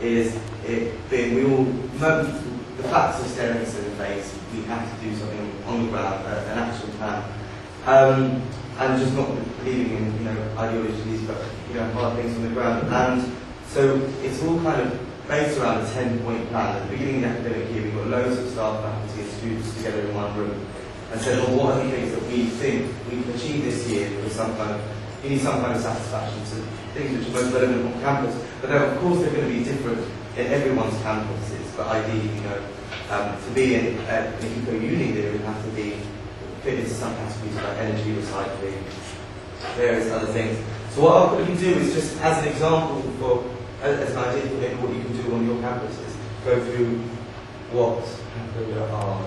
is the facts are staring us in the face. We have to do something on the ground, an action plan, and just not believing in ideologies, but hard things on the ground. And so it's all kind of based around a 10-point plan. At the beginning of the academic year, we've got loads of staff, faculty, and students together in one room, and said, well, what are the things that we think we can achieve this year with you need some kind of satisfaction to things which are most relevant on campus. But then, of course, they're going to be different in everyone's campuses. But ideally, to be an eco-uni, they would have to be fit into some categories like energy recycling, various other things. So what we can do is just, as an example, as an idea for maybe what you can do on your campuses, go through what are.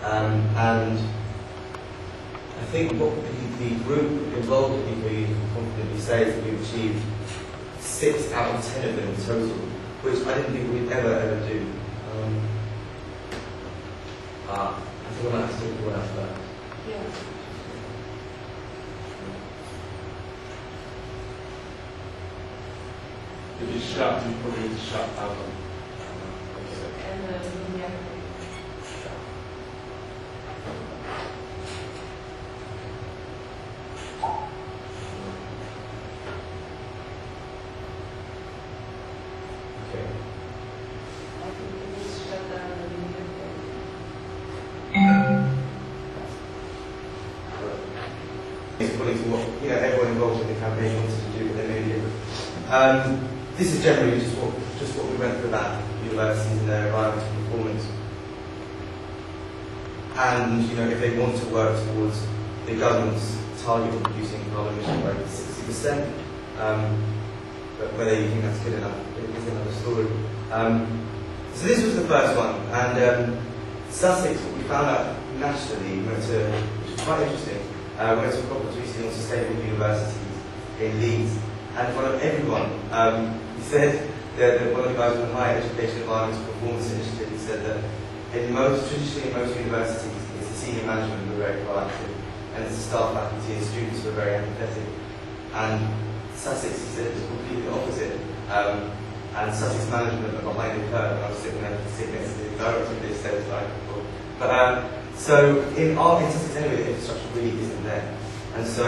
And I think what the group involved in EcoU can confidently say is that we've achieved 6 out of 10 of them in total, which I didn't think we'd ever do. I think I might have to talk about that. Yeah. If you shut, you probably need to shut down. Yeah. Everyone involved in the campaign wanted to do what they made it. This is generally just what we went through about universities and their environmental performance. And if they want to work towards the government's target of reducing carbon emissions by 60%, but whether you think that's good enough is another story. So this was the first one, and Sussex, what we found out nationally, which was quite interesting, went to a conference recently on sustainable universities in Leeds, and in front of everyone, he said that one of the guys from the Higher Education Environmental Performance Initiative, he said that traditionally in most universities, it's the senior management who are very proactive, and it's the staff, faculty, and students who are very empathetic. And Sussex, he said, is completely the opposite. And Sussex management are behind the curve, and I was sitting next to the director of this said like before. But so in Sussex anyway, the infrastructure really isn't there, and so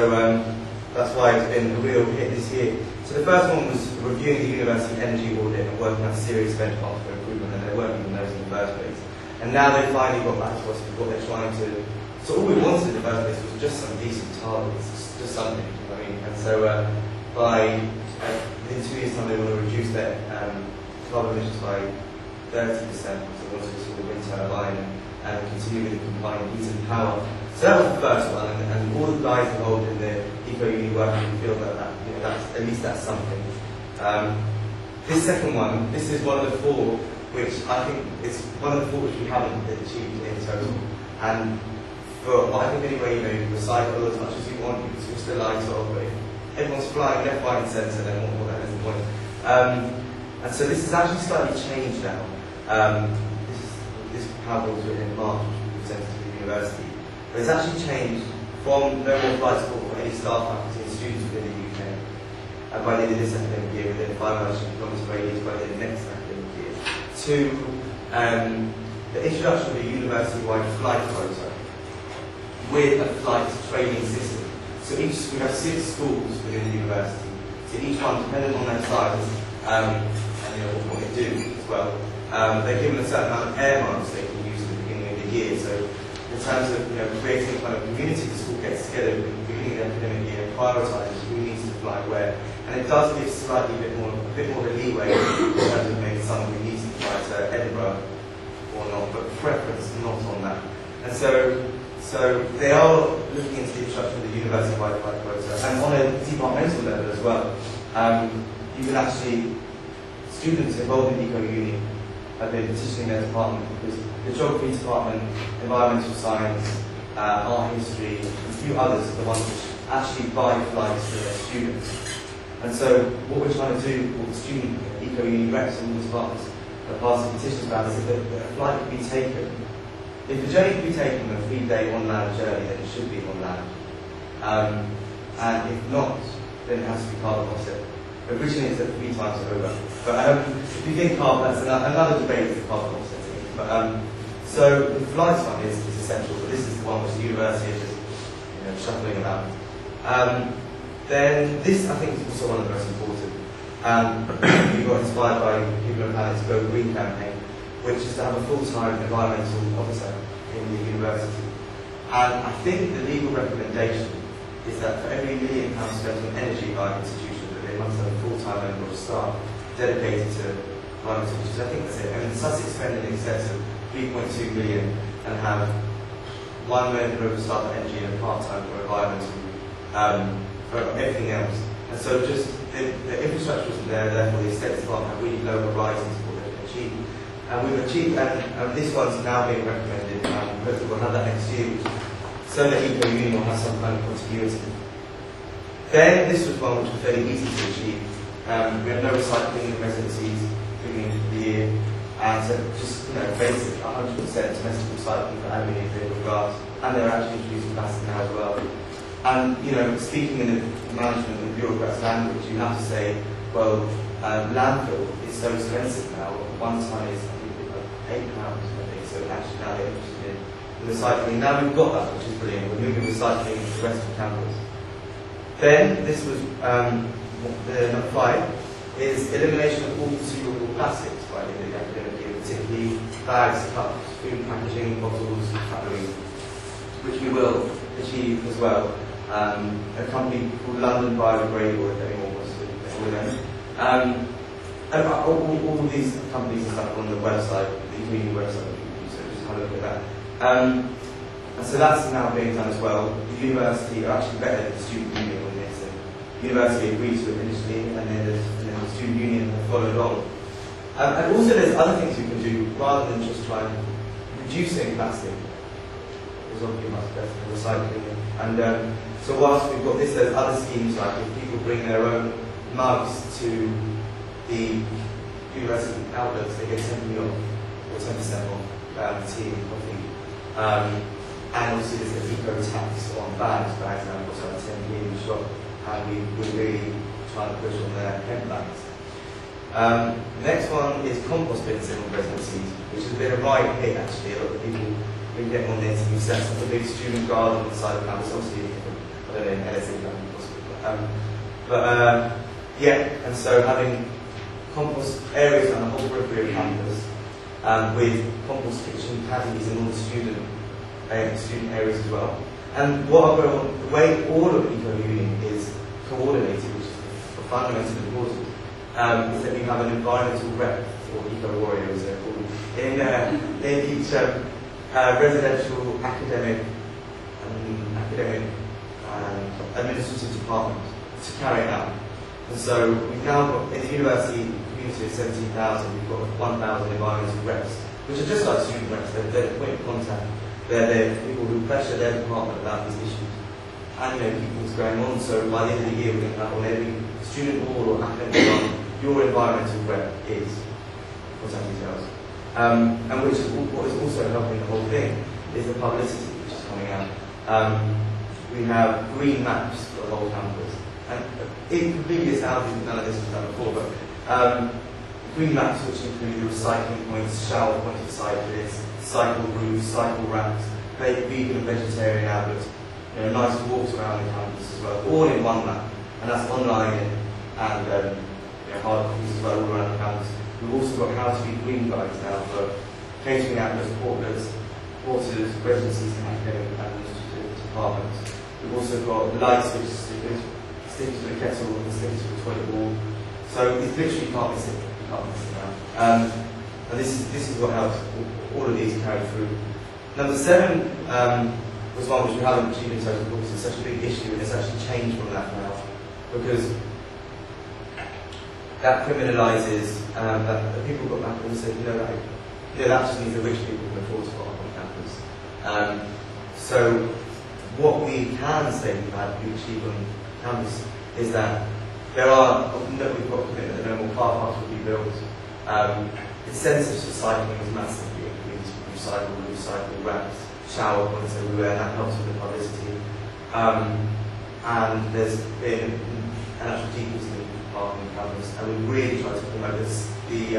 that's why it's been a real hit this year. So the first one was reviewing the university energy audit and working out serious benchmarks for improvement, and there weren't even those in the first place. And now they finally got back to us with what they're trying to. So all we wanted in the first place was just some decent targets, just something. You know what I mean? And so in 2 years' time, they want to reduce their carbon emissions by 30%. So they want to sort of wind turbine and continue with the combined heat and power. So that was the first one, and all the guys involved in the eco-uni working feel that at least that's something. This second one, this is one of the 4, which I think is one of the 4 which we haven't achieved in total. And I think anyway, you recycle as much as you want, you can switch the lights off, but if everyone's flying left, right, and centre, then what that is the point. And so this has actually slightly changed now. This PowerPoint was written in March, which we presented to the university. But it's actually changed from no more flights for any staff, faculty, and students within the UK. And by the end of this academic year, within 500 kilometres radius by the end of next academic year, to the introduction of a university-wide flight quota with a flight training system. So we have 6 schools within the university. So each one, depending on their size and what they do as well, they're given a certain amount of air miles they can use at the beginning of the year. So in terms of creating a kind of community, the school gets together at the beginning of the academic year and prioritises who needs to fly where. And it does give slightly a bit more of a leeway in terms of maybe someone who needs to fly to Edinburgh or not, but preference not on that. And so they are looking into the introduction of the university-wide flight quota, and on a departmental level as well. You can actually, students involved in eco-uni have been petitioning their department because the geography department, environmental science, art history, and a few others are the ones which actually buy flights for their students. And so what we're trying to do, what the student eco-uni reps and all the departments are passing petitions about is that a flight can be taken. If the journey can be taken on a 3-day on-land journey, then it should be on land. And if not, then it has to be carbon offset Originally it's at 3 times over. But if you think carbon, that's another debate is carbon offsetting. But so the flights one is essential, but this is the one which the university is just shuffling about. Then this I think is also one of the most important. We got inspired by People on Planet's Go Green campaign, which is to have a full-time environmental officer in the university. And I think the legal recommendation is that for every £1 million spent on energy by an institution, that they must have a full-time member of staff dedicated to environmental issues. I think that's it. I mean, Sussex spend in excess of 3.2 million and have 1 member of staff for energy and a part-time for environmental, for everything else. And so just the infrastructure isn't there, therefore the estates department have really low horizons for what they can achieve. And we've achieved, and this one's now being recommended, hopefully we'll have that next year, so that Eco Union will have some kind of continuity. Then this was one which was fairly easy to achieve. We have no recycling in residencies beginning of the year, and so just basic 100% domestic recycling for aluminium, paper, glass, and they're actually introducing plastic now as well. And speaking in the management and bureaucrats' language, you have to say, well, landfill is so expensive now. 1 ton is £8, I think. So actually now they're interested in recycling. Now we've got that, which is brilliant. We're moving recycling to the rest of campus. Then this was the number 5 is elimination of all consumable plastics by the end of the academic year, particularly bags, cups, food packaging, bottles, cutlery, which we will achieve as well. A company called London Biodegradable, if anyone wants to know them. And all of these companies and stuff on the website, the community website, so just have a look at that. And so that's now being done as well. The university are actually better than the student union on this. And the university agreed to it initially, and then the student union have followed on. And also there's other things you can do rather than just try reducing plastic. There's obviously much better than recycling. And so whilst we've got this, there's other schemes like if people bring their own mugs to the university outlets, they get 10% off, or 10% off tea and coffee. And obviously there's an eco-tax on bags now cost about 10p in the shop, and we're really trying to push on their hemp bags. Next one is compost bins in all residencies, which has been a right hit actually. A lot of people have been getting on this, and we've set up a big student garden on the side of campus, obviously I don't know in LSE possibly. Yeah, and so having compost areas on the whole periphery of campus, with compost kitchen caddies in all the student areas as well. And what the way all of Eco Union is coordinated, which is fundamentally important, is that we have an environmental rep, or Eco Warrior as they're called, in each residential, academic administrative department to carry it out. And so we've now got, in the university community of 17,000, we've got 1,000 environmental reps, which are just like student reps. They're the point of contact. They're people who pressure their department about these issues. And keep things going on. So by the end of the year, we're going to have on every student hall or academic department, your environmental rep is contact details. And which is what is also helping the whole thing is the publicity which is coming out. We have green maps for the whole campus. And it completely astounds me, none of this was done before, but green maps which include the recycling points, shower points for cyclists, cycle routes, cycle racks, vegan and vegetarian outlets, nice walks around the campus as well, all in one map. And that's online and hard copies as well all around the campus. We've also got how to be green guides now for catering outlets, porters, residencies and academic and administrative departments. We've also got light switch stickers to the kettle and stickers to the toilet wall. So it's literally you can't miss it. And this is what helps all of these carry through. Number 7 was one which we haven't achieved in total because it's such a big issue, and it's actually changed from that now, because that criminalises that people got back and said, that just means the rich people can afford to park on campus. So what we can say that we achieve on campus is that we've got commitment that no more car parks will be built. Incentives for cycling is massively increased. Recycle racks, shower points everywhere, and that helps with the publicity. And there's been an actual decrease in park on campus, and we really try to promote this, the